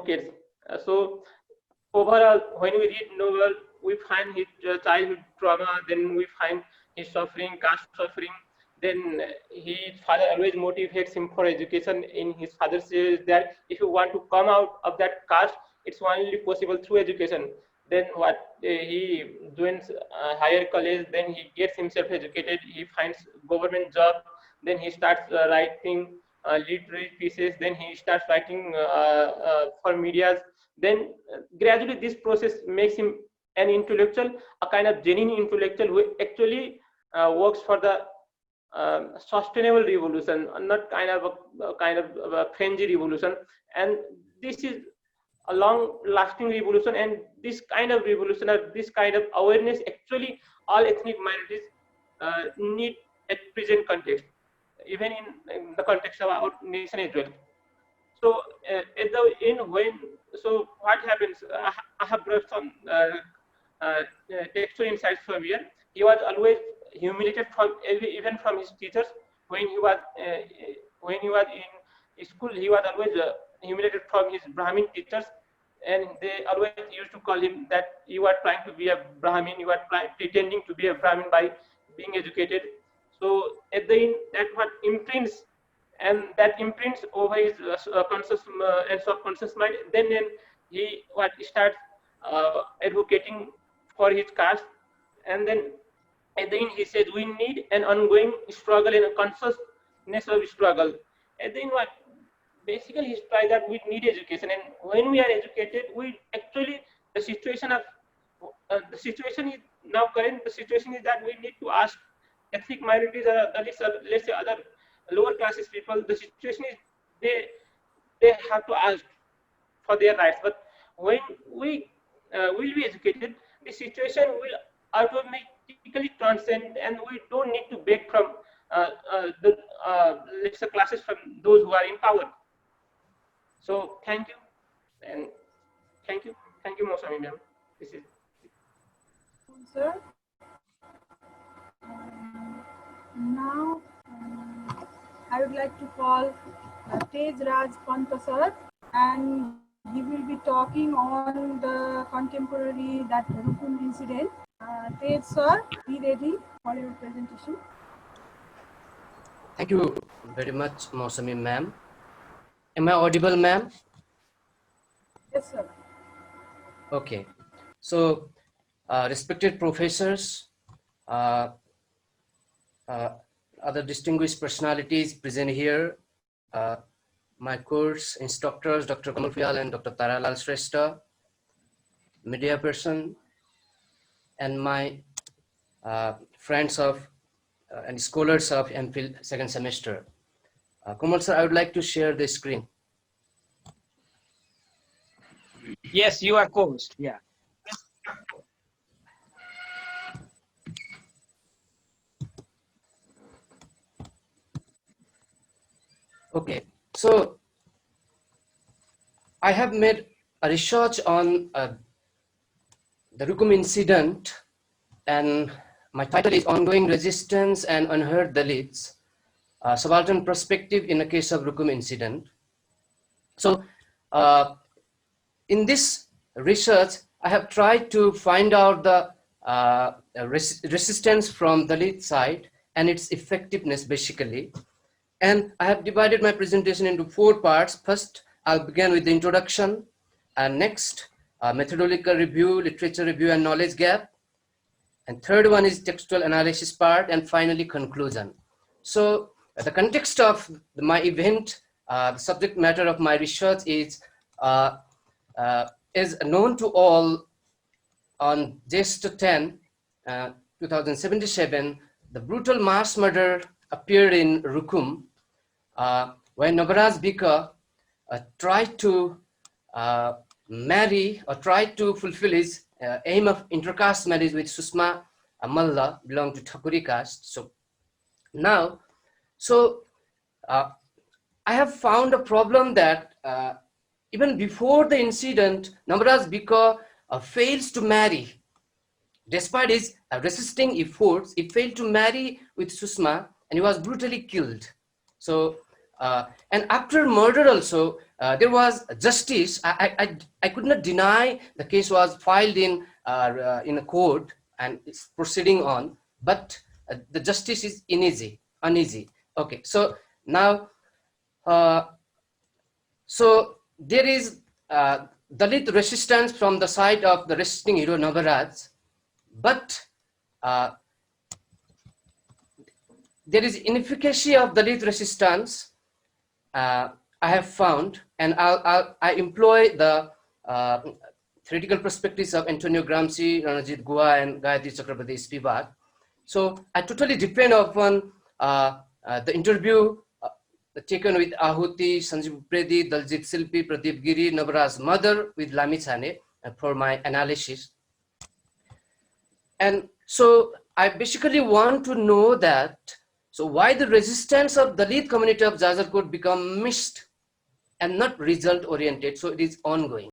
kids. So overall, when we read novel, we find his childhood trauma, then we find his suffering, caste suffering. Then his father always motivates him for education. In his father says that if you want to come out of that caste, it's only possible through education. Then what he joins higher college, then he gets himself educated, he finds government job, then he starts writing literary pieces, then he starts writing for medias. Then gradually this process makes him an intellectual, a kind of genuine intellectual who actually works for the sustainable revolution, not kind of a frenzy revolution. And this is a long lasting revolution, and this kind of revolution or this kind of awareness actually all ethnic minorities need at present context, even in the context of our nation as well. So at the end, when so what happens, I have brought some textual insights from here. He was always humiliated from even from his teachers. When he was in school, he was always humiliated from his Brahmin teachers, and they always used to call him that you are trying to be a Brahmin, you are pretending to be a Brahmin by being educated. So at the end, that what imprints, and that imprints over his conscious and subconscious mind. Then he what starts advocating for his caste, and then at the end he says we need an ongoing struggle and a consciousness of struggle. At the end, what basically he tries that we need education, and when we are educated, we actually the situation of the situation is now current. The situation is that we need to ask ethnic minorities, let's say other lower classes people. The situation is they have to ask for their rights. But when we will be educated, the situation will automatically transcend, and we don't need to beg from the let's say classes from those who are in power. So thank you, and thank you, Mosami ma'am. This is Sir. Now I would like to call Tej Raj Panta sir, and he will be talking on the contemporary that Rukum incident. Tej sir, be ready for your presentation. Thank you very much, Mosami ma'am. Am I audible, ma'am? Yes, sir. Okay. So, respected professors, other distinguished personalities present here, my course instructors, Dr. Kamal Fial and Dr. Taralal Shrestha, media person, and my friends of and scholars of MPhil second semester. Kamal sir, I would like to share the screen. Yes, you are co-host. Yeah. Okay, so I have made a research on the Rukum incident, and my title is Ongoing Resistance and Unheard Dalits, Subaltern Perspective in a Case of Rukum Incident. So in this research, I have tried to find out the resistance from Dalit side and its effectiveness basically. And I have divided my presentation into 4 parts. First, I'll begin with the introduction, and next, methodological review, literature review, and knowledge gap. And third one is textual analysis part, and finally conclusion. So the context of my event, the subject matter of my research is known to all. On Jan 10, 2077, the brutal mass murder appeared in Rukum, when Nagaraj Bika tried to marry or tried to fulfill his aim of intercaste marriage with Susma Malla, belonging to Thakuri caste. So now, I have found a problem that even before the incident, Nagaraj Bika fails to marry. Despite his resisting efforts, he failed to marry with Susma, and he was brutally killed. So, and after murder also, there was justice. I could not deny the case was filed in a court and it's proceeding on, but the justice is uneasy. Okay, so now, so there is Dalit resistance from the side of the resisting hero Nagaraj, but there is inefficacy of Dalit resistance. I have found, and I employ the theoretical perspectives of Antonio Gramsci, Ranajit Guha, and Gayatri Chakrabarti Spivak. So I totally depend upon the interview taken with Ahuti, Sanjeev Predi, Daljit Silpi, Pradeep Giri, Nagaraj's mother with Lami Chane for my analysis. And so I basically want to know that, so why the resistance of Dalit community of Jajarkot become mixed and not result oriented, so it is ongoing.